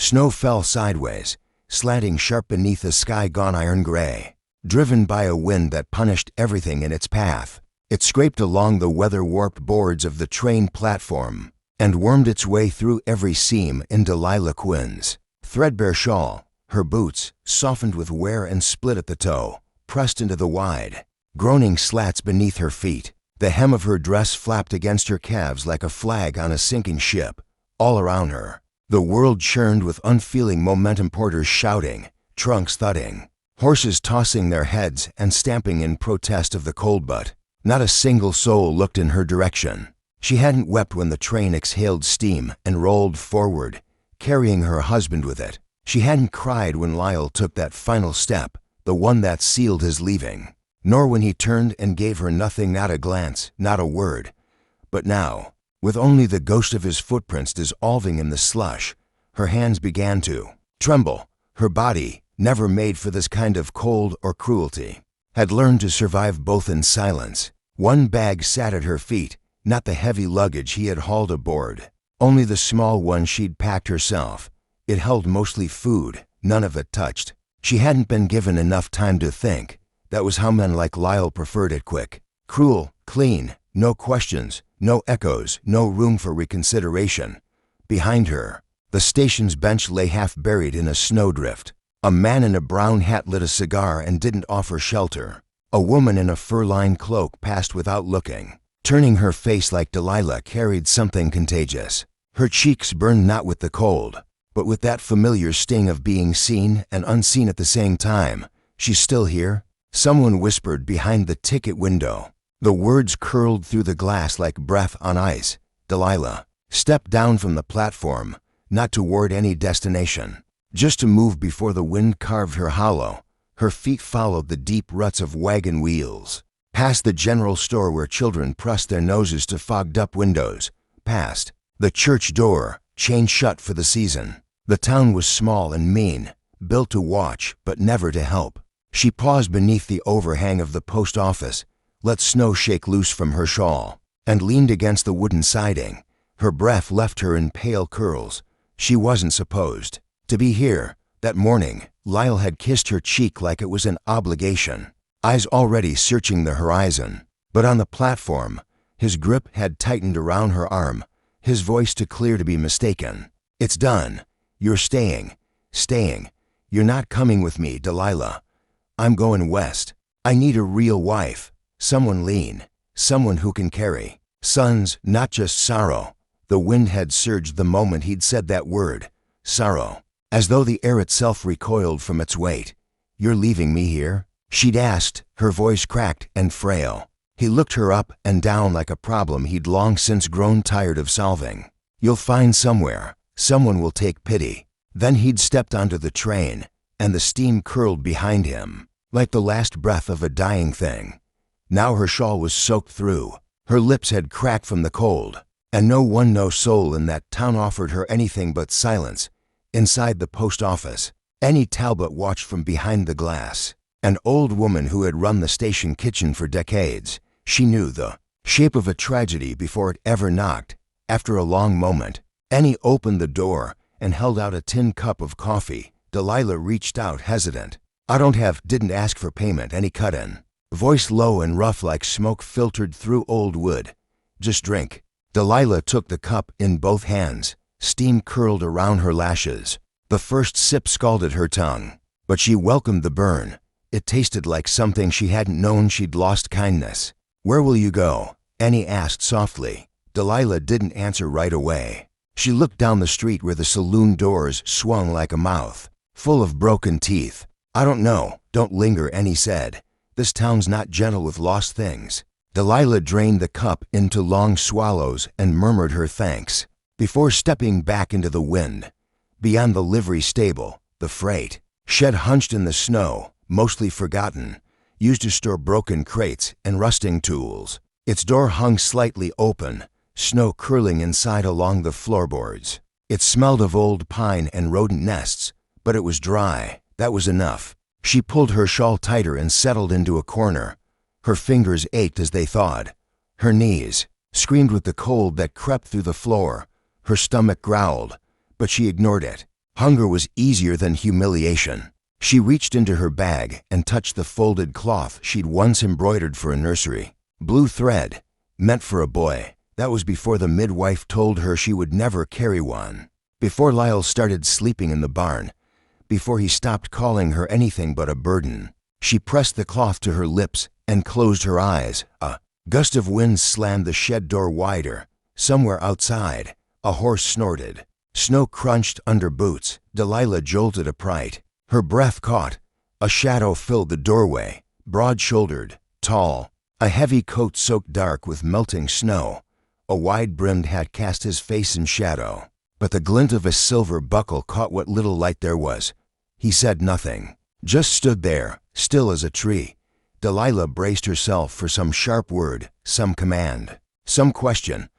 Snow fell sideways, slanting sharp beneath a sky gone iron gray. Driven by a wind that punished everything in its path, it scraped along the weather-warped boards of the train platform and wormed its way through every seam in Delilah Quinn's threadbare shawl. Her boots, softened with wear and split at the toe, pressed into the wide, groaning slats beneath her feet. The hem of her dress flapped against her calves like a flag on a sinking ship. All around her, the world churned with unfeeling momentum, porters shouting, trunks thudding, horses tossing their heads and stamping in protest of the cold, but not a single soul looked in her direction. She hadn't wept when the train exhaled steam and rolled forward, carrying her husband with it. She hadn't cried when Lyle took that final step, the one that sealed his leaving, nor when he turned and gave her nothing, not a glance, not a word. But now, with only the ghost of his footprints dissolving in the slush, her hands began to tremble. Her body, never made for this kind of cold or cruelty, had learned to survive both in silence. One bag sat at her feet, not the heavy luggage he had hauled aboard, only the small one she'd packed herself. It held mostly food, none of it touched. She hadn't been given enough time to think. That was how men like Lyle preferred it: quick, cruel, clean, no questions, no echoes, no room for reconsideration. Behind her, the station's bench lay half buried in a snowdrift. A man in a brown hat lit a cigar and didn't offer shelter. A woman in a fur-lined cloak passed without looking. Turning her face like Delilah carried something contagious. Her cheeks burned not with the cold, but with that familiar sting of being seen and unseen at the same time. She's still here? Someone whispered behind the ticket window. The words curled through the glass like breath on ice. Delilah stepped down from the platform, not toward any destination, just to move before the wind carved her hollow. Her feet followed the deep ruts of wagon wheels, past the general store where children pressed their noses to fogged-up windows, past the church door, chained shut for the season. The town was small and mean, built to watch but never to help. She paused beneath the overhang of the post office, let snow shake loose from her shawl, and leaned against the wooden siding. Her breath left her in pale curls. She wasn't supposed to be here. That morning, Lyle had kissed her cheek like it was an obligation, eyes already searching the horizon. But on the platform, his grip had tightened around her arm, his voice too clear to be mistaken. "It's done. You're staying. You're not coming with me, Delilah. I'm going west. I need a real wife, someone lean, someone who can carry sons, not just sorrow." The wind had surged the moment he'd said that word, sorrow, as though the air itself recoiled from its weight. "You're leaving me here?" she'd asked, her voice cracked and frail. He looked her up and down like a problem he'd long since grown tired of solving. "You'll find somewhere. Someone will take pity." Then he'd stepped onto the train, and the steam curled behind him, like the last breath of a dying thing. Now her shawl was soaked through. Her lips had cracked from the cold, and no soul in that town offered her anything but silence. Inside the post office, Annie Talbot watched from behind the glass. An old woman who had run the station kitchen for decades. She knew the shape of a tragedy before it ever knocked. After a long moment, Annie opened the door and held out a tin cup of coffee. Delilah reached out, hesitant. Didn't ask for payment," Annie cut in. Voice low and rough like smoke filtered through old wood. "Just drink." Delilah took the cup in both hands. Steam curled around her lashes. The first sip scalded her tongue, but she welcomed the burn. It tasted like something she hadn't known. She'd lost kindness. "Where will you go?" Annie asked softly. Delilah didn't answer right away. She looked down the street where the saloon doors swung like a mouth, full of broken teeth. "I don't know. Don't linger," Annie said. "This town's not gentle with lost things." Delilah drained the cup into long swallows and murmured her thanks before stepping back into the wind. Beyond the livery stable, the freight shed hunched in the snow, mostly forgotten, used to store broken crates and rusting tools. Its door hung slightly open, snow curling inside along the floorboards. It smelled of old pine and rodent nests, but it was dry. That was enough. She pulled her shawl tighter and settled into a corner. Her fingers ached as they thawed. Her knees screamed with the cold that crept through the floor. Her stomach growled, but she ignored it. Hunger was easier than humiliation. She reached into her bag and touched the folded cloth she'd once embroidered for a nursery. Blue thread, meant for a boy. That was before the midwife told her she would never carry one. Before Lyle started sleeping in the barn. Before he stopped calling her anything but a burden. She pressed the cloth to her lips and closed her eyes. A gust of wind slammed the shed door wider. Somewhere outside, a horse snorted. Snow crunched under boots. Delilah jolted upright. Her breath caught. A shadow filled the doorway, broad-shouldered, tall. A heavy coat soaked dark with melting snow. A wide-brimmed hat cast his face in shadow. But the glint of a silver buckle caught what little light there was. He said nothing, just stood there, still as a tree. Delilah braced herself for some sharp word, some command, some question,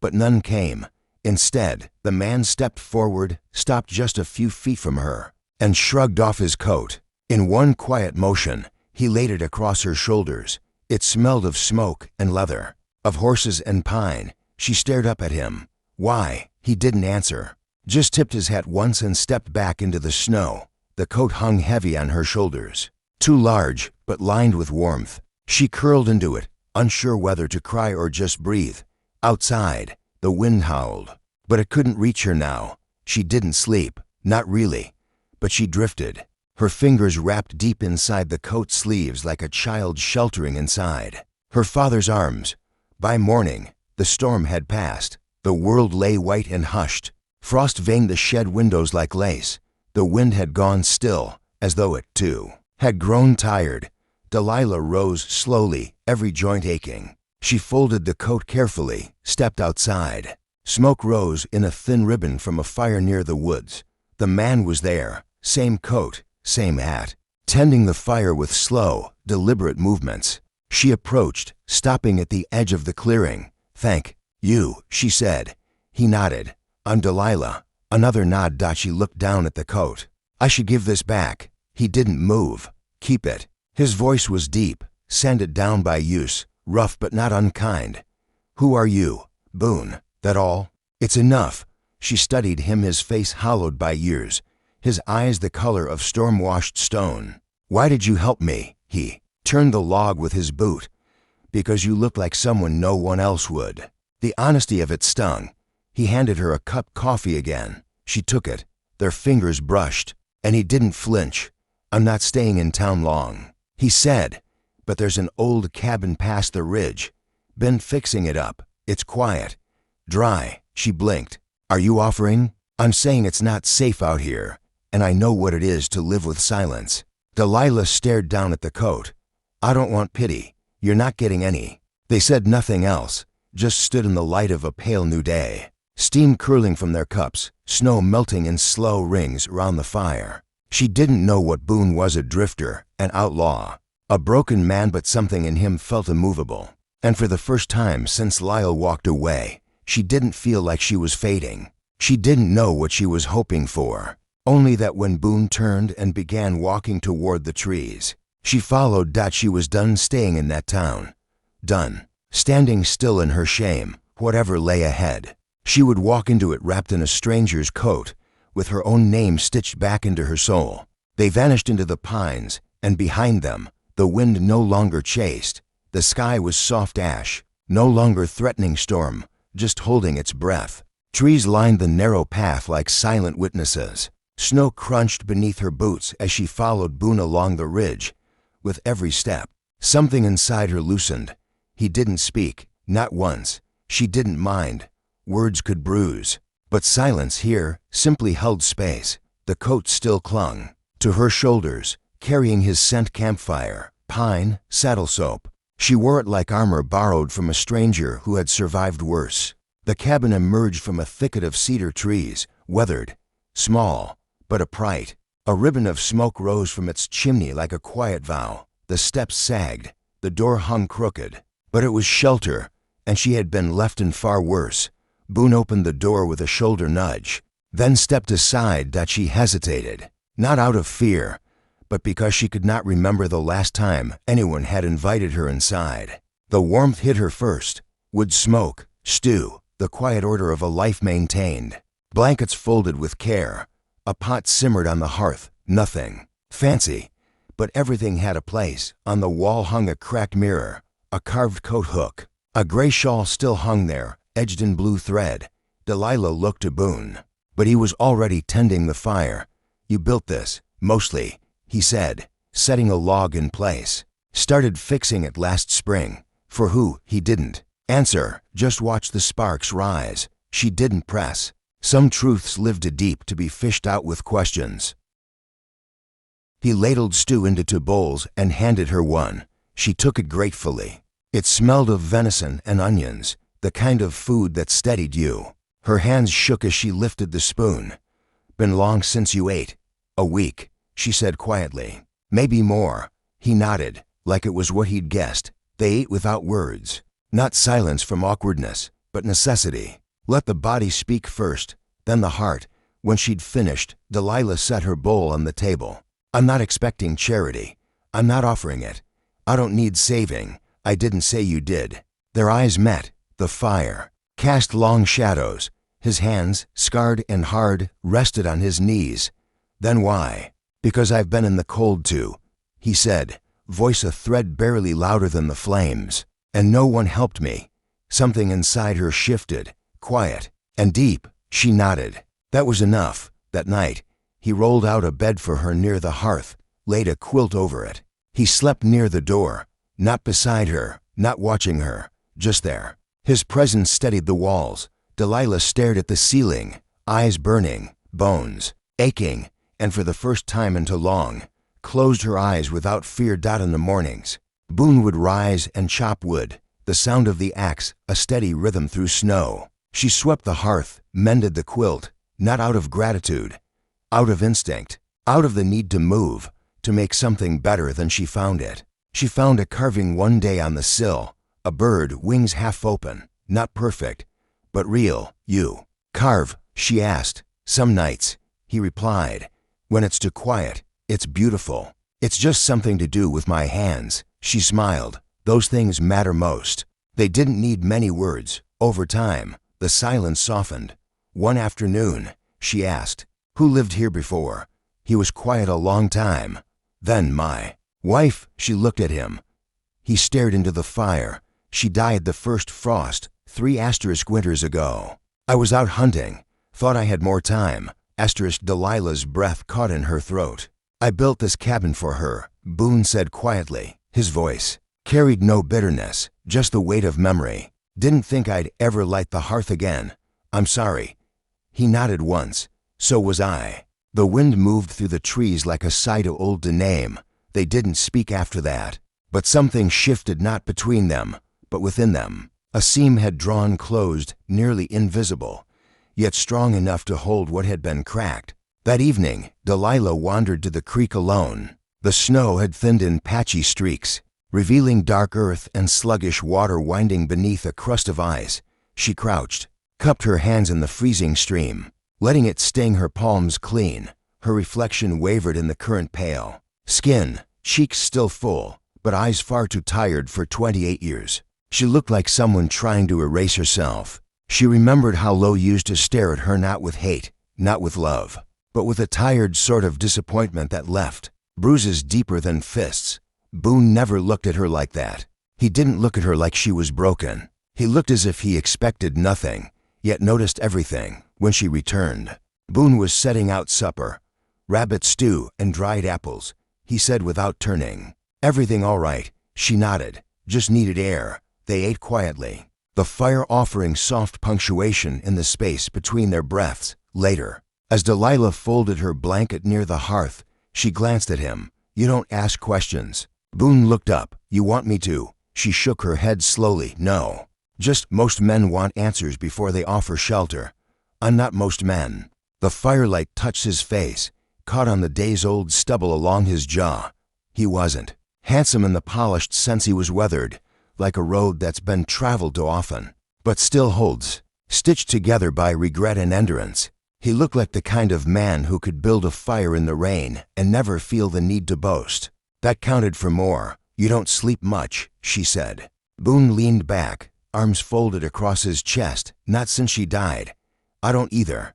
but none came. Instead, the man stepped forward, stopped just a few feet from her, and shrugged off his coat. In one quiet motion, he laid it across her shoulders. It smelled of smoke and leather, of horses and pine. She stared up at him. Why? He didn't answer, just tipped his hat once and stepped back into the snow. The coat hung heavy on her shoulders, too large, but lined with warmth. She curled into it, unsure whether to cry or just breathe. Outside, the wind howled, but it couldn't reach her now. She didn't sleep, not really, but she drifted, her fingers wrapped deep inside the coat sleeves like a child sheltering inside her father's arms. By morning, the storm had passed. The world lay white and hushed. Frost veined the shed windows like lace. The wind had gone still, as though it, too, had grown tired. Delilah rose slowly, every joint aching. She folded the coat carefully, stepped outside. Smoke rose in a thin ribbon from a fire near the woods. The man was there, same coat, same hat, tending the fire with slow, deliberate movements. She approached, stopping at the edge of the clearing. "Thank you," she said. He nodded. "I'm Delilah." Another nod. She looked down at the coat. "I should give this back." He didn't move. "Keep it." His voice was deep, sanded down by use, rough but not unkind. "Who are you?" "Boone." "That all?" "It's enough." She studied him, his face hollowed by years, his eyes the color of storm-washed stone. "Why did you help me?" He turned the log with his boot. "Because you look like someone no one else would." The honesty of it stung. He handed her a cup coffee again. She took it. Their fingers brushed, and he didn't flinch. "I'm not staying in town long," he said, "but there's an old cabin past the ridge. Been fixing it up. It's quiet. Dry." She blinked. "Are you offering?" "I'm saying it's not safe out here, and I know what it is to live with silence." Delilah stared down at the coat. "I don't want pity. You're not getting any." They said nothing else, just stood in the light of a pale new day. Steam curling from their cups, snow melting in slow rings around the fire. She didn't know what Boone was, a drifter, an outlaw, a broken man, but something in him felt immovable. And for the first time since Lyle walked away, she didn't feel like she was fading. She didn't know what she was hoping for, only that when Boone turned and began walking toward the trees, she followed. She was done staying in that town. Done standing still in her shame, whatever lay ahead. She would walk into it wrapped in a stranger's coat, with her own name stitched back into her soul. They vanished into the pines, and behind them, the wind no longer chased. The sky was soft ash, no longer threatening storm, just holding its breath. Trees lined the narrow path like silent witnesses. Snow crunched beneath her boots as she followed Boone along the ridge. With every step, something inside her loosened. He didn't speak, not once. She didn't mind. Words could bruise. But silence here simply held space. The coat still clung to her shoulders, carrying his scent: campfire, pine, saddle soap. She wore it like armor borrowed from a stranger who had survived worse. The cabin emerged from a thicket of cedar trees, weathered, small, but upright. A ribbon of smoke rose from its chimney like a quiet vow. The steps sagged. The door hung crooked. But it was shelter, and she had been left in far worse. Boone opened the door with a shoulder nudge, then stepped aside. She hesitated, not out of fear, but because she could not remember the last time anyone had invited her inside. The warmth hit her first. Wood smoke, stew, the quiet order of a life maintained. Blankets folded with care. A pot simmered on the hearth, nothing fancy, but everything had a place. On the wall hung a cracked mirror, a carved coat hook. A gray shawl still hung there, edged in blue thread. Delilah looked to Boone, but he was already tending the fire. "You built this, mostly," he said, setting a log in place. "Started fixing it last spring." For who? He didn't answer, just watched the sparks rise. She didn't press. Some truths lived too deep to be fished out with questions. He ladled stew into two bowls and handed her one. She took it gratefully. It smelled of venison and onions, the kind of food that steadied you. Her hands shook as she lifted the spoon. "Been long since you ate." "A week," she said quietly. "Maybe more." He nodded, like it was what he'd guessed. They ate without words. Not silence from awkwardness, but necessity. Let the body speak first, then the heart. When she'd finished, Delilah set her bowl on the table. "I'm not expecting charity. I'm not offering it. I don't need saving. I didn't say you did." Their eyes met. The fire cast long shadows. His hands, scarred and hard, rested on his knees. "Then why?" "Because I've been in the cold too," he said, voice a thread barely louder than the flames. "And no one helped me." Something inside her shifted, quiet and deep. She nodded. That was enough. That night, he rolled out a bed for her near the hearth, laid a quilt over it. He slept near the door, not beside her, not watching her, just there. His presence steadied the walls. Delilah stared at the ceiling, eyes burning, bones aching, and for the first time in too long, closed her eyes without fear. In the mornings, Boone would rise and chop wood, the sound of the axe a steady rhythm through snow. She swept the hearth, mended the quilt, not out of gratitude, out of instinct, out of the need to move, to make something better than she found it. She found a carving one day on the sill, a bird, wings half open, not perfect, but real. "You carve?" she asked. "Some nights," he replied. "When it's too quiet, it's beautiful. It's just something to do with my hands." She smiled. "Those things matter most." They didn't need many words. Over time, the silence softened. One afternoon, she asked, "Who lived here before?" He was quiet a long time. "Then my wife." She looked at him. He stared into the fire. "She died the first frost, 3 winters ago. I was out hunting. Thought I had more time." Delilah's breath caught in her throat. "I built this cabin for her," Boone said quietly. His voice carried no bitterness, just the weight of memory. "Didn't think I'd ever light the hearth again. I'm sorry." He nodded once. "So was I." The wind moved through the trees like a sigh to old to name. They didn't speak after that. But something shifted, not between them, but within them. A seam had drawn closed, nearly invisible, yet strong enough to hold what had been cracked. That evening, Delilah wandered to the creek alone. The snow had thinned in patchy streaks, revealing dark earth and sluggish water winding beneath a crust of ice. She crouched, cupped her hands in the freezing stream, letting it sting her palms clean. Her reflection wavered in the current pale. Skin, cheeks still full, but eyes far too tired for 28 years. She looked like someone trying to erase herself. She remembered how Lo used to stare at her, not with hate, not with love, but with a tired sort of disappointment that left bruises deeper than fists. Boone never looked at her like that. He didn't look at her like she was broken. He looked as if he expected nothing, yet noticed everything. When she returned, Boone was setting out supper, rabbit stew and dried apples. He said without turning, "Everything all right?" She nodded. "Just needed air." They ate quietly, the fire offering soft punctuation in the space between their breaths. Later, as Delilah folded her blanket near the hearth, she glanced at him. "You don't ask questions." Boone looked up. "You want me to?" She shook her head slowly. "No. Just most men want answers before they offer shelter. I'm not most men." The firelight touched his face, caught on the days-old stubble along his jaw. He wasn't handsome in the polished sense. He was weathered, like a road that's been traveled too often, but still holds, stitched together by regret and endurance. He looked like the kind of man who could build a fire in the rain and never feel the need to boast. That counted for more. "You don't sleep much," she said. Boone leaned back, arms folded across his chest. "Not since she died." "I don't either."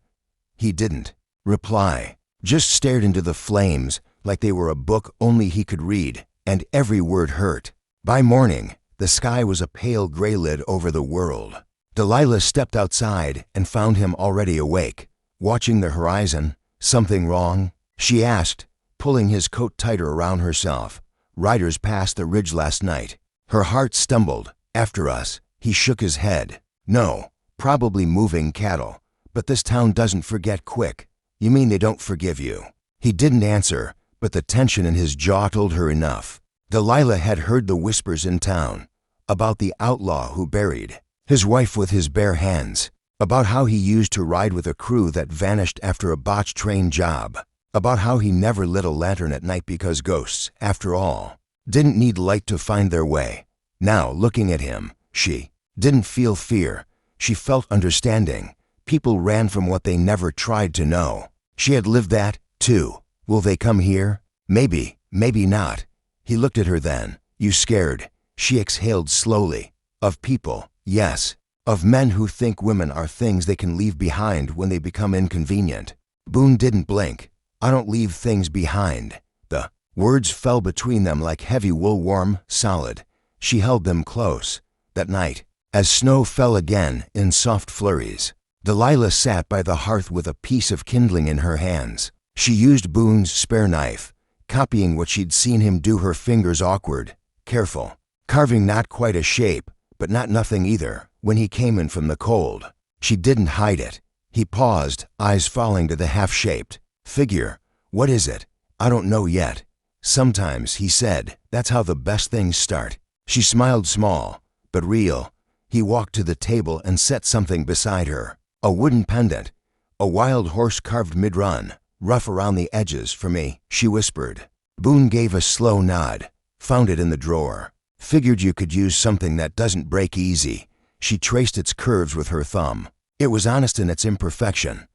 He didn't reply. just stared into the flames like they were a book only he could read, and every word hurt. By morning, the sky was a pale gray lid over the world. Delilah stepped outside and found him already awake, watching the horizon. "Something wrong?" she asked, pulling his coat tighter around herself. "Riders passed the ridge last night." Her heart stumbled. "After us?" He shook his head. "No, probably moving cattle. But this town doesn't forget quick." "You mean they don't forgive you?" He didn't answer, but the tension in his jaw told her enough. Delilah had heard the whispers in town about the outlaw who buried his wife with his bare hands, about how he used to ride with a crew that vanished after a botched train job, about how he never lit a lantern at night because ghosts, after all, didn't need light to find their way. Now, looking at him, she didn't feel fear. She felt understanding. People ran from what they never tried to know. She had lived that, too. Will they come here? Maybe, maybe not. He looked at her then. "You scared?" She exhaled slowly. "Of people, yes. Of men who think women are things they can leave behind when they become inconvenient." Boone didn't blink. "I don't leave things behind." The words fell between them like heavy wool, warm, solid. She held them close. That night, as snow fell again in soft flurries, Delilah sat by the hearth with a piece of kindling in her hands. She used Boone's spare knife, copying what she'd seen him do, her fingers awkward, careful, carving not quite a shape, but not nothing either. When he came in from the cold, she didn't hide it. He paused, eyes falling to the half-shaped figure. "What is it?" "I don't know yet." "Sometimes," he said, "that's how the best things start." She smiled, small, but real. He walked to the table and set something beside her. A wooden pendant, a wild horse carved mid-run, rough around the edges. "For me," she whispered. Boone gave a slow nod. "Found it in the drawer. Figured you could use something that doesn't break easy." She traced its curves with her thumb. It was honest in its imperfection.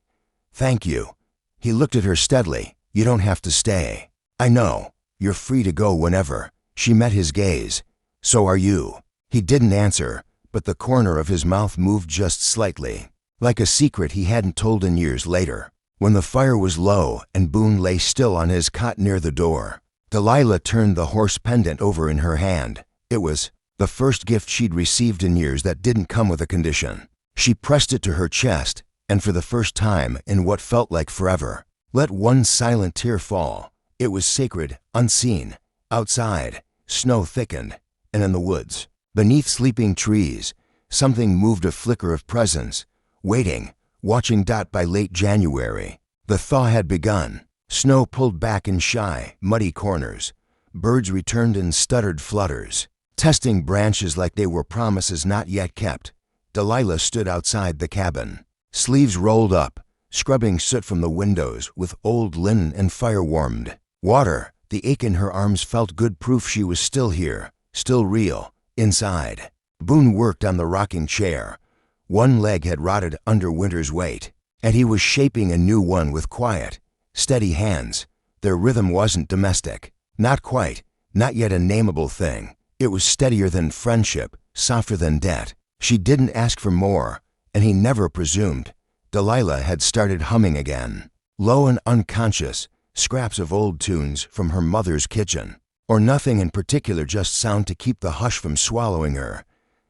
"Thank you." He looked at her steadily. "You don't have to stay." "I know. You're free to go whenever." She met his gaze. "So are you." He didn't answer, but the corner of his mouth moved just slightly, like a secret he hadn't told in years. Later, when the fire was low and Boone lay still on his cot near the door, Delilah turned the horse pendant over in her hand. It was the first gift she'd received in years that didn't come with a condition. She pressed it to her chest, and for the first time in what felt like forever, let one silent tear fall. It was sacred, unseen. Outside, snow thickened, and in the woods, beneath sleeping trees, something moved, a flicker of presence, waiting, watching. By late January, the thaw had begun. Snow pulled back in shy, muddy corners. Birds returned in stuttered flutters, testing branches like they were promises not yet kept. Delilah stood outside the cabin, sleeves rolled up, scrubbing soot from the windows with old linen and fire-warmed water. The ache in her arms felt good proof she was still here, still real, inside. Boone worked on the rocking chair. One leg had rotted under winter's weight, and he was shaping a new one with quiet, steady hands. Their rhythm wasn't domestic. Not quite, not yet a nameable thing. It was steadier than friendship, softer than debt. She didn't ask for more, and he never presumed. Delilah had started humming again, low and unconscious, scraps of old tunes from her mother's kitchen, or nothing in particular, just sound to keep the hush from swallowing her.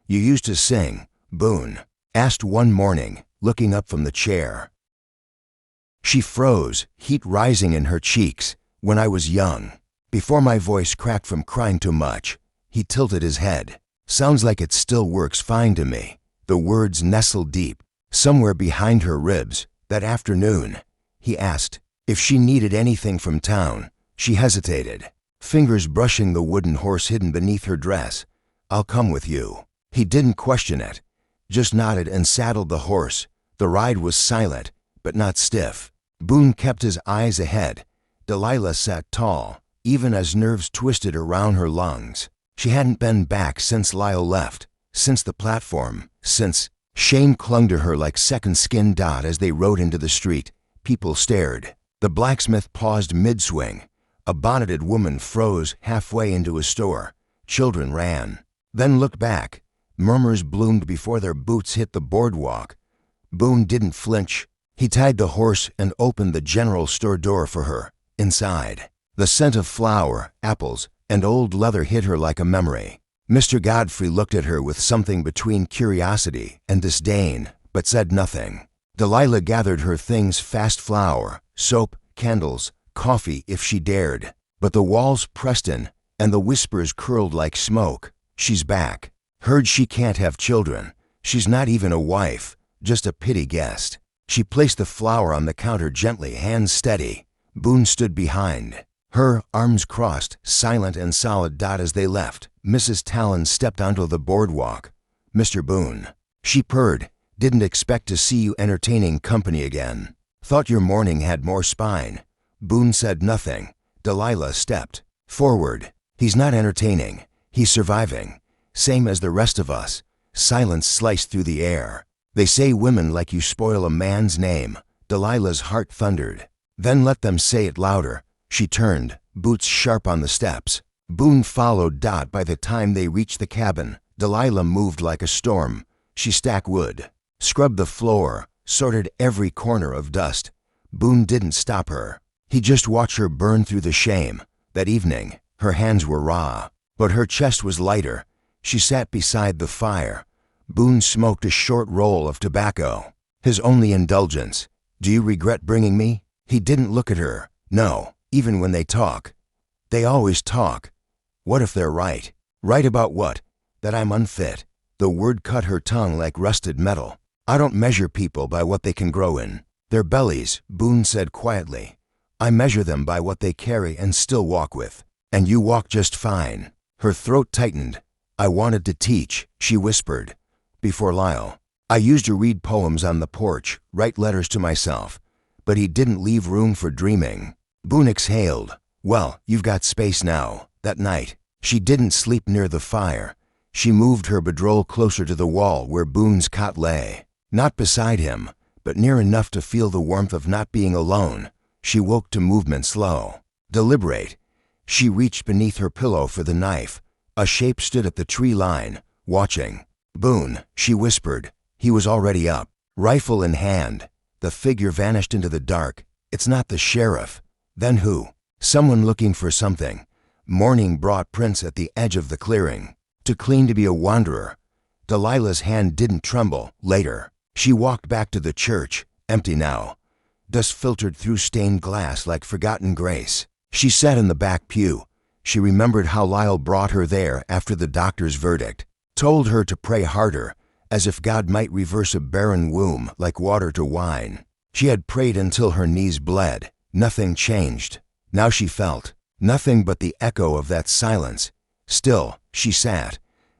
"You used to sing," Boone asked one morning, looking up from the chair. She froze, heat rising in her cheeks. "When I was young, before my voice cracked from crying too much." He tilted his head. "Sounds like it still works fine to me." The words nestled deep, somewhere behind her ribs. That afternoon, he asked if she needed anything from town. She hesitated, fingers brushing the wooden horse hidden beneath her dress. "I'll come with you." He didn't question it, just nodded and saddled the horse. The ride was silent, but not stiff. Boone kept his eyes ahead. Delilah sat tall, even as nerves twisted around her lungs. She hadn't been back since Lyle left, since the platform, since shame clung to her like second skin. As they rode into the street, people stared. The blacksmith paused mid-swing. A bonneted woman froze halfway into a store. Children ran, then looked back. Murmurs bloomed before their boots hit the boardwalk. Boone didn't flinch. He tied the horse and opened the general store door for her. Inside, the scent of flour, apples, and old leather hit her like a memory. Mr. Godfrey looked at her with something between curiosity and disdain, but said nothing. Delilah gathered her things fast: flour, soap, candles, coffee if she dared. But the walls pressed in, and the whispers curled like smoke. She's back. Heard she can't have children. She's not even a wife, just a pity guest. She placed the flour on the counter gently, hands steady. Boone stood behind her, arms crossed, silent and solid. As they left, Mrs. Talon stepped onto the boardwalk. "Mr. Boone," she purred, "didn't expect to see you entertaining company again. Thought your morning had more spine." Boone said nothing. Delilah stepped forward. "He's not entertaining. He's surviving. Same as the rest of us." Silence sliced through the air. "They say women like you spoil a man's name." Delilah's heart thundered. "Then let them say it louder." She turned, boots sharp on the steps. Boone followed. By the time they reached the cabin, Delilah moved like a storm. She stacked wood, scrubbed the floor, sorted every corner of dust. Boone didn't stop her. He just watched her burn through the shame. That evening, her hands were raw, but her chest was lighter. She sat beside the fire. Boone smoked a short roll of tobacco, his only indulgence. "Do you regret bringing me?" He didn't look at her. "No, even when they talk. They always talk. What if they're right?" "Right about what?" "That I'm unfit." The word cut her tongue like rusted metal. "I don't measure people by what they can grow in their bellies," Boone said quietly. "I measure them by what they carry and still walk with. And you walk just fine." Her throat tightened. "I wanted to teach," she whispered. "Before Lyle. I used to read poems on the porch, write letters to myself. But he didn't leave room for dreaming." Boone exhaled. "Well, you've got space now." That night, she didn't sleep near the fire. She moved her bedroll closer to the wall where Boone's cot lay. Not beside him, but near enough to feel the warmth of not being alone. She woke to movement, slow, deliberate. She reached beneath her pillow for the knife. A shape stood at the tree line, watching. "Boone," she whispered. He was already up, rifle in hand. The figure vanished into the dark. "It's not the sheriff." Then who? Someone looking for something. Morning brought Prince at the edge of the clearing. Too clean to be a wanderer. Delilah's hand didn't tremble. Later, she walked back to the church, empty now. Dust filtered through stained glass like forgotten grace. She sat in the back pew. She remembered how Lyle brought her there after the doctor's verdict. Told her to pray harder, as if God might reverse a barren womb like water to wine. She had prayed until her knees bled. Nothing changed. Now she felt nothing but the echo of that silence. Still, she sat,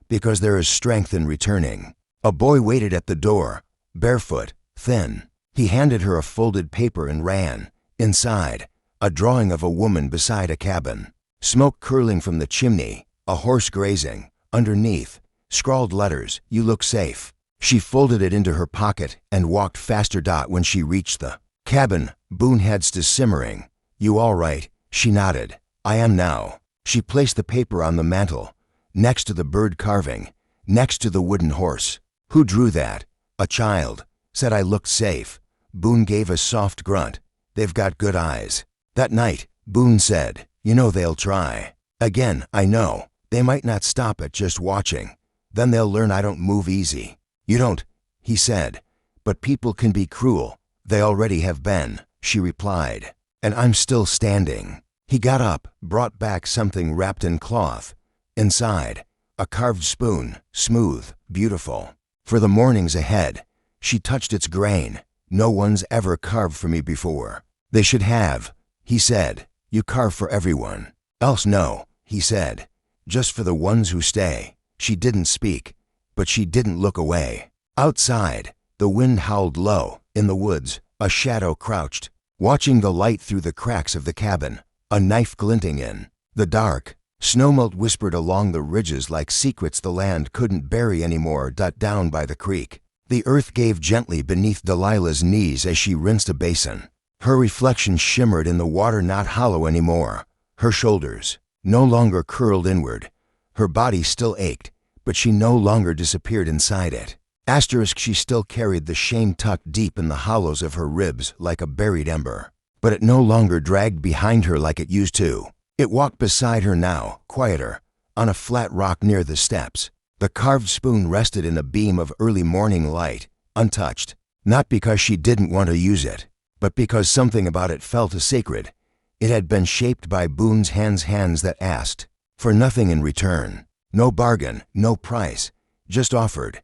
because there is strength in returning. A boy waited at the door, barefoot, thin. He handed her a folded paper and ran. Inside, a drawing of a woman beside a cabin. Smoke curling from the chimney, a horse grazing. Underneath, scrawled letters, "You look safe." She folded it into her pocket and walked faster. When she reached the cabin, Boone heads to simmering. "You all right?" She nodded. "I am now." She placed the paper on the mantel, next to the bird carving, next to the wooden horse. "Who drew that?" "A child. Said I looked safe." Boone gave a soft grunt. "They've got good eyes." That night, Boone said, "You know they'll try." "Again, I know. They might not stop at just watching. Then they'll learn I don't move easy." "You don't," he said. "But people can be cruel. They already have been," she replied. "And I'm still standing." He got up, brought back something wrapped in cloth. Inside, a carved spoon, smooth, beautiful. For the mornings ahead, she touched its grain. "No one's ever carved for me before." "They should have," he said. "You carve for everyone. Else no," he said. "Just for the ones who stay." She didn't speak, but she didn't look away. Outside, the wind howled low. In the woods, a shadow crouched, watching the light through the cracks of the cabin, a knife glinting in the dark. Snowmelt whispered along the ridges like secrets the land couldn't bury anymore. Down by the creek, the earth gave gently beneath Delilah's knees as she rinsed a basin. Her reflection shimmered in the water, not hollow anymore. Her shoulders no longer curled inward. Her body still ached, but she no longer disappeared inside it. Asterisk, she still carried the shame tucked deep in the hollows of her ribs like a buried ember. But it no longer dragged behind her like it used to. It walked beside her now, quieter, on a flat rock near the steps. The carved spoon rested in a beam of early morning light, untouched. Not because she didn't want to use it, but because something about it felt sacred. It had been shaped by Boone's hands that asked for nothing in return. No bargain, no price, just offered,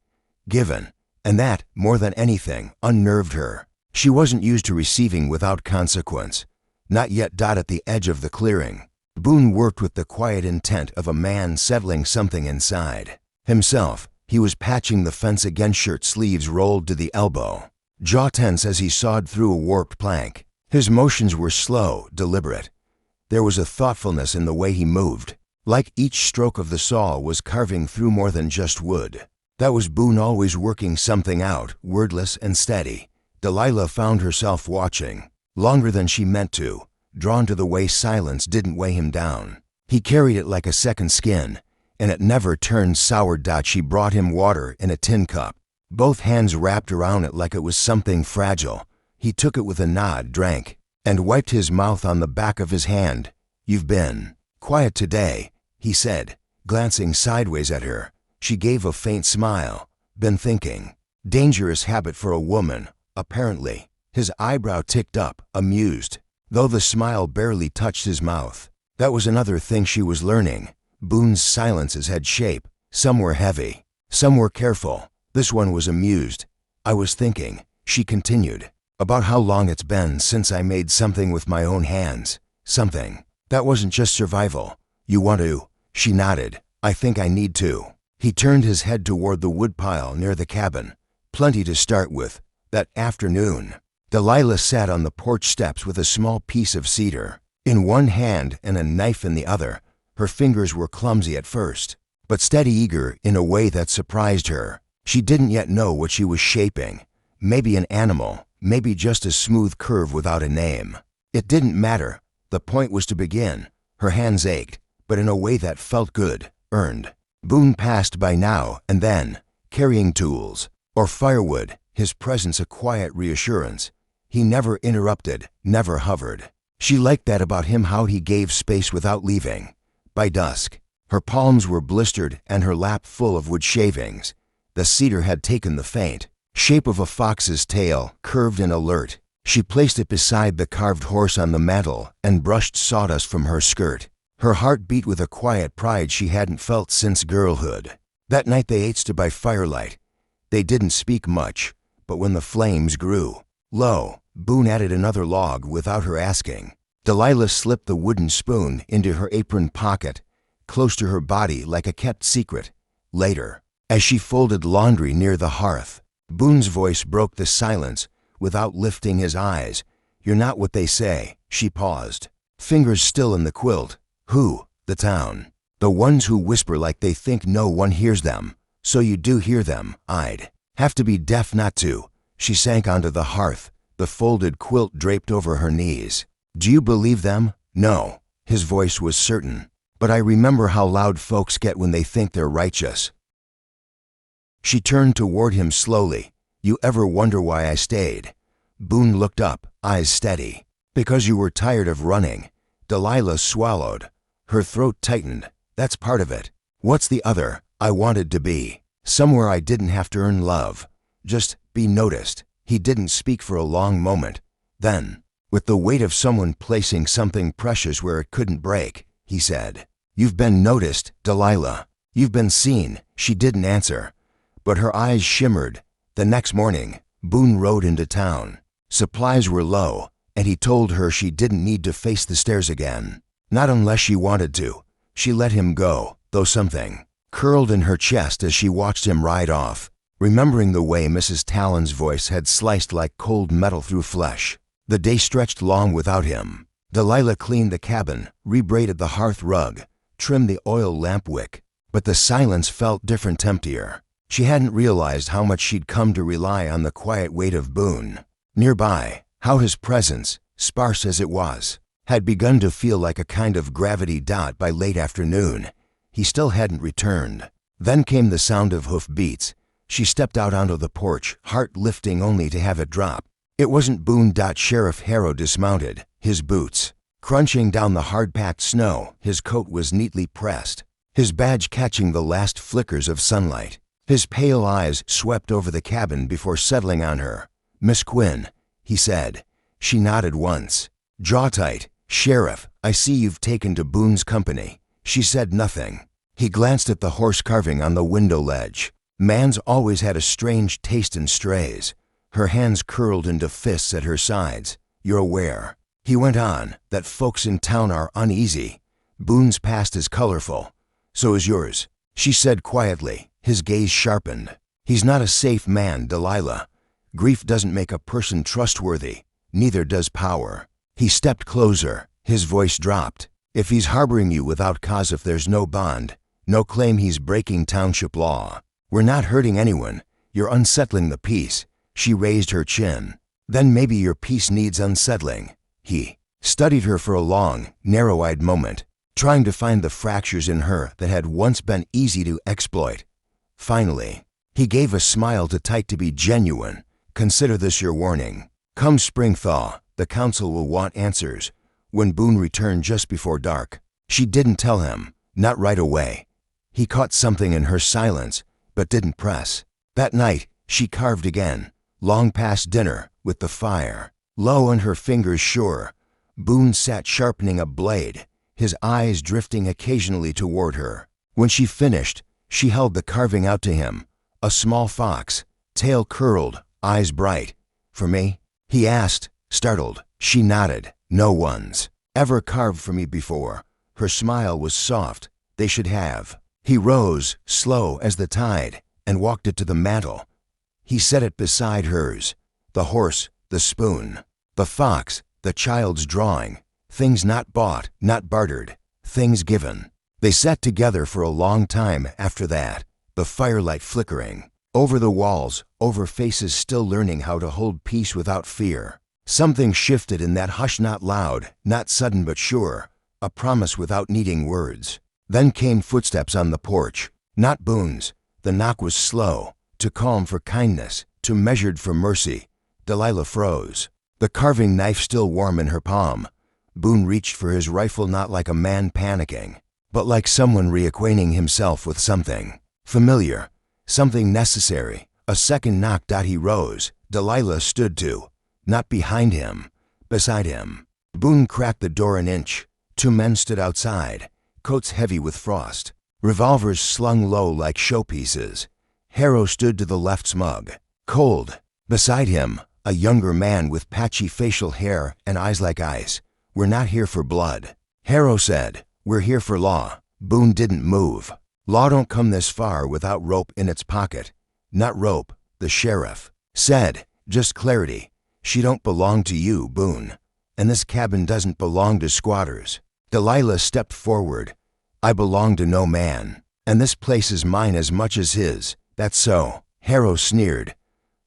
given. And that, more than anything, unnerved her. She wasn't used to receiving without consequence. Not yet. At the edge of the clearing, Boone worked with the quiet intent of a man settling something inside himself. He was patching the fence again, shirt sleeves rolled to the elbow, jaw tense as he sawed through a warped plank. His motions were slow, deliberate. There was a thoughtfulness in the way he moved, like each stroke of the saw was carving through more than just wood. That was Boone, always working something out, wordless and steady. Delilah found herself watching, longer than she meant to, drawn to the way silence didn't weigh him down. He carried it like a second skin, and it never turned sour. She brought him water in a tin cup, both hands wrapped around it like it was something fragile. He took it with a nod, drank, and wiped his mouth on the back of his hand. "You've been quiet today," he said, glancing sideways at her. She gave a faint smile. "Been thinking." Dangerous habit for a woman, apparently. His eyebrow ticked up, amused, though the smile barely touched his mouth. That was another thing she was learning. Boone's silences had shape. Some were heavy, some were careful. This one was amused. "I was thinking," she continued, "about how long it's been since I made something with my own hands. Something that wasn't just survival." "You want to?" She nodded. "I think I need to." He turned his head toward the woodpile near the cabin. Plenty to start with. That afternoon, Delilah sat on the porch steps with a small piece of cedar in one hand and a knife in the other. Her fingers were clumsy at first, but steady, eager in a way that surprised her. She didn't yet know what she was shaping. Maybe an animal, maybe just a smooth curve without a name. It didn't matter. The point was to begin. Her hands ached, but in a way that felt good, earned. Boone passed by now and then, carrying tools or firewood, his presence a quiet reassurance. He never interrupted, never hovered. She liked that about him, how he gave space without leaving. By dusk, her palms were blistered and her lap full of wood shavings. The cedar had taken the faint shape of a fox's tail, curved and alert. She placed it beside the carved horse on the mantel and brushed sawdust from her skirt. Her heart beat with a quiet pride she hadn't felt since girlhood. That night they ate by firelight. They didn't speak much, but when the flames grew low, Boone added another log without her asking. Delilah slipped the wooden spoon into her apron pocket, close to her body like a kept secret. Later, as she folded laundry near the hearth, Boone's voice broke the silence without lifting his eyes. "You're not what they say." She paused, fingers still in the quilt. "Who?" "The town. The ones who whisper like they think no one hears them. So you do hear them." "I'd have to be deaf not to." She sank onto the hearth, the folded quilt draped over her knees. "Do you believe them?" "No." His voice was certain. "But I remember how loud folks get when they think they're righteous." She turned toward him slowly. "You ever wonder why I stayed?" Boone looked up, eyes steady. "Because you were tired of running." Delilah swallowed. Her throat tightened. "That's part of it." "What's the other?" "I wanted to be somewhere I didn't have to earn love. Just be noticed." He didn't speak for a long moment. Then, with the weight of someone placing something precious where it couldn't break, he said, "You've been noticed, Delilah. You've been seen." She didn't answer, but her eyes shimmered. The next morning, Boone rode into town. Supplies were low, and he told her she didn't need to face the stairs again. Not unless she wanted to. She let him go, though something curled in her chest as she watched him ride off, remembering the way Mrs. Talon's voice had sliced like cold metal through flesh. The day stretched long without him. Delilah cleaned the cabin, rebraided the hearth rug, trimmed the oil lamp wick, but the silence felt different, emptier. She hadn't realized how much she'd come to rely on the quiet weight of Boone nearby, how his presence, sparse as it was, had begun to feel like a kind of gravity. By late afternoon, he still hadn't returned. Then came the sound of hoof beats. She stepped out onto the porch, heart lifting only to have it drop. It wasn't Boone. Sheriff Harrow dismounted, his boots crunching down the hard-packed snow. His coat was neatly pressed, his badge catching the last flickers of sunlight. His pale eyes swept over the cabin before settling on her. "Miss Quinn," he said. She nodded once. "Jaw tight, Sheriff. I see you've taken to Boone's company." She said nothing. He glanced at the horse carving on the window ledge. Man's always had a strange taste in strays. Her hands curled into fists at her sides. "You're aware," he went on, "that folks in town are uneasy. Boone's past is colorful. So is yours," she said quietly. His gaze sharpened. "He's not a safe man, Delilah. Grief doesn't make a person trustworthy. Neither does power." He stepped closer. His voice dropped. "If he's harboring you without cause, if there's no bond, no claim, he's breaking township law. We're not hurting anyone. You're unsettling the peace." She raised her chin. "Then maybe your peace needs unsettling." He studied her for a long, narrow-eyed moment, trying to find the fractures in her that had once been easy to exploit. Finally, he gave a smile too tight to be genuine. "Consider this your warning. Come spring thaw, the council will want answers." When Boone returned just before dark, she didn't tell him, not right away. He caught something in her silence, but didn't press. That night, she carved again, long past dinner, with the fire low and her fingers sure. Boone sat sharpening a blade, his eyes drifting occasionally toward her. When she finished, she held the carving out to him, a small fox, tail curled, eyes bright. "For me?" he asked, startled. She nodded. "No one's ever carved for me before." Her smile was soft. "They should have." He rose, slow as the tide, and walked it to the mantel. He set it beside hers. The horse, the spoon, the fox, the child's drawing. Things not bought, not bartered. Things given. They sat together for a long time after that, the firelight flickering. Over the walls, over faces still learning how to hold peace without fear. Something shifted in that hush, not loud, not sudden but sure, a promise without needing words. Then came footsteps on the porch, not Boone's. The knock was slow, too calm for kindness, too measured for mercy. Delilah froze, the carving knife still warm in her palm. Boone reached for his rifle, not like a man panicking, but like someone reacquainting himself with something familiar, something necessary. A second knock. He rose. Delilah stood too, not behind him, beside him. Boone cracked the door an inch. Two men stood outside, coats heavy with frost, revolvers slung low like showpieces. Harrow stood to the left, smug, cold. Beside him, a younger man with patchy facial hair and eyes like ice. "We're not here for blood," Harrow said. "We're here for law." Boone didn't move. "Law don't come this far without rope in its pocket." "Not rope," the sheriff said, "just clarity. She don't belong to you, Boone. And this cabin doesn't belong to squatters." Delilah stepped forward. "I belong to no man. And this place is mine as much as his." "That's so," Harrow sneered.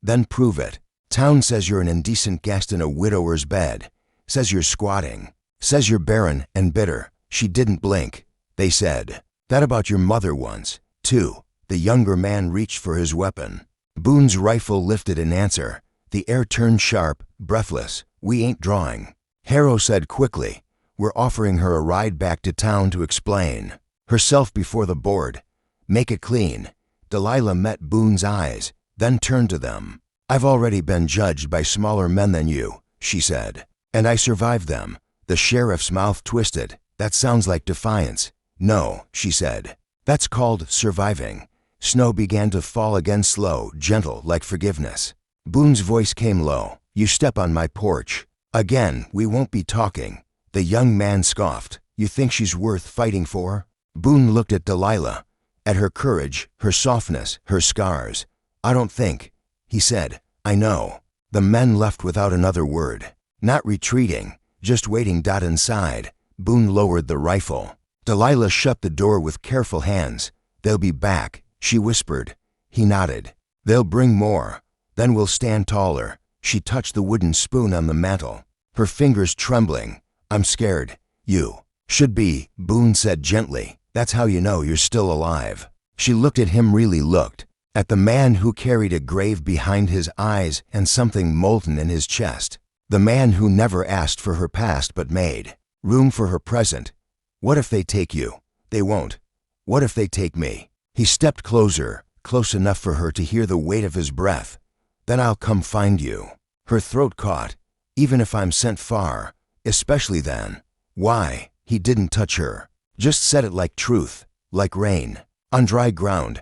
"Then prove it. Town says you're an indecent guest in a widower's bed. Says you're squatting. Says you're barren and bitter." She didn't blink. "They said that about your mother once, too." The younger man reached for his weapon. Boone's rifle lifted in answer. The air turned sharp, breathless. "We ain't drawing," Harrow said quickly. "We're offering her a ride back to town to explain herself before the board. Make it clean." Delilah met Boone's eyes, then turned to them. "I've already been judged by smaller men than you," she said. "And I survived them." The sheriff's mouth twisted. "That sounds like defiance." "No," she said. "That's called surviving." Snow began to fall again, slow, gentle, like forgiveness. Boone's voice came low. "You step on my porch again, we won't be talking." The young man scoffed. "You think she's worth fighting for?" Boone looked at Delilah, at her courage, her softness, her scars. "I don't think," he said. "I know." The men left without another word. Not retreating, just waiting. Inside, Boone lowered the rifle. Delilah shut the door with careful hands. "They'll be back," she whispered. He nodded. "They'll bring more. Then we'll stand taller." She touched the wooden spoon on the mantel, her fingers trembling. "I'm scared." "You should be," Boone said gently. "That's how you know you're still alive." She looked at him, really looked. At the man who carried a grave behind his eyes and something molten in his chest. The man who never asked for her past but made room for her present. What if they take you? They won't. What if they take me? He stepped closer, close enough for her to hear the weight of his breath. Then I'll come find you. Her throat caught. Even if I'm sent far, especially then. Why? He didn't touch her. Just said it like truth, like rain, on dry ground.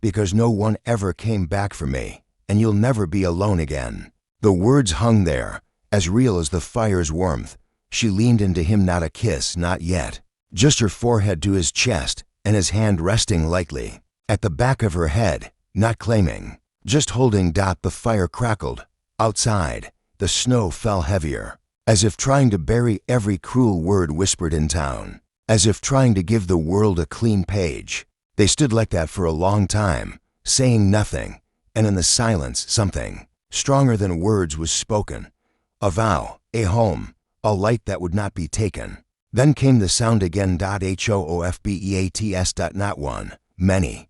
Because no one ever came back for me, and you'll never be alone again. The words hung there, as real as the fire's warmth. She leaned into him, not a kiss, not yet. Just her forehead to his chest, and his hand resting lightly at the back of her head, not claiming, just holding. The fire crackled. Outside, the snow fell heavier, as if trying to bury every cruel word whispered in town, as if trying to give the world a clean page. They stood like that for a long time, saying nothing, and in the silence something stronger than words was spoken. A vow, a home, a light that would not be taken. Then came the sound again. HOOFBEATS. Not one, many.